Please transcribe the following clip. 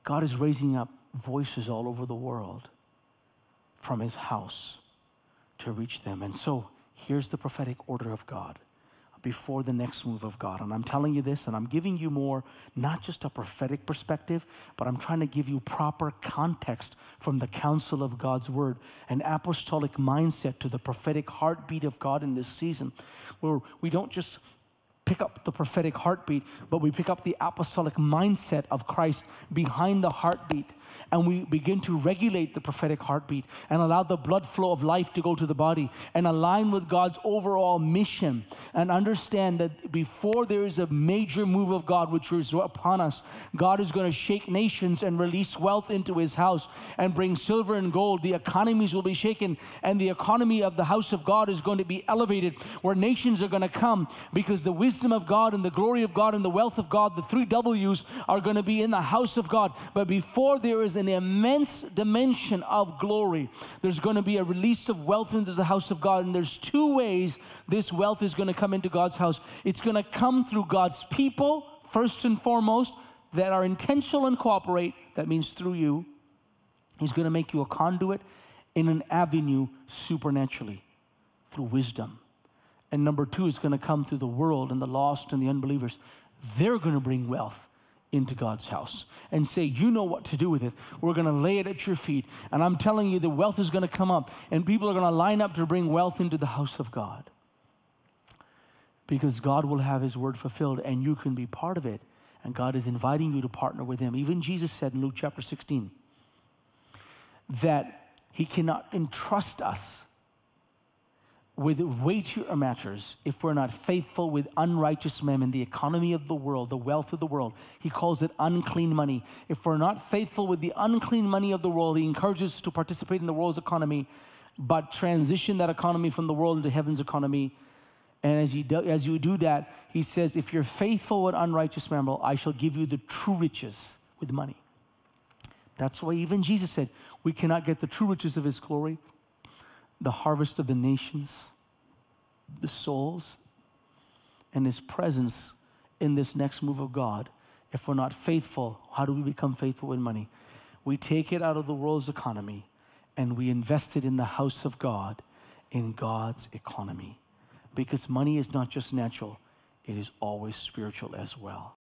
God is raising up voices all over the world from his house to reach them. And so here's the prophetic order of God before the next move of God. And I'm telling you this, and I'm giving you more, not just a prophetic perspective, but I'm trying to give you proper context from the counsel of God's word, an apostolic mindset to the prophetic heartbeat of God in this season, where we don't just pick up the prophetic heartbeat, but we pick up the apostolic mindset of Christ behind the heartbeat. And we begin to regulate the prophetic heartbeat and allow the blood flow of life to go to the body and align with God's overall mission, and understand that before there is a major move of God which is upon us, God is going to shake nations and release wealth into his house and bring silver and gold. The economies will be shaken, and the economy of the house of God is going to be elevated, where nations are going to come because the wisdom of God and the glory of God and the wealth of God, the 3 W's, are going to be in the house of God. But before there is an immense dimension of glory, there's going to be a release of wealth into the house of God. And there's 2 ways this wealth is going to come into God's house. It's going to come through God's people, first and foremost, that are intentional and cooperate. That means through you. He's going to make you a conduit in an avenue supernaturally through wisdom. And number 2 is going to come through the world and the lost and the unbelievers. They're going to bring wealth into God's house and say, you know what to do with it. We're going to lay it at your feet. And I'm telling you, the wealth is going to come up, and people are going to line up to bring wealth into the house of God, because God will have his word fulfilled, and you can be part of it. And God is inviting you to partner with him. Even Jesus said in Luke chapter 16 that he cannot entrust us with weightier matters if we're not faithful with unrighteous mammon, the economy of the world, the wealth of the world. He calls it unclean money. If we're not faithful with the unclean money of the world, he encourages us to participate in the world's economy, but transition that economy from the world into heaven's economy. And as you do that, he says, if you're faithful with unrighteous mammon, I shall give you the true riches with money. That's why even Jesus said, we cannot get the true riches of his glory, the harvest of the nations, the souls, and his presence in this next move of God. If we're not faithful, how do we become faithful with money? We take it out of the world's economy and we invest it in the house of God, in God's economy. Because money is not just natural, it is always spiritual as well.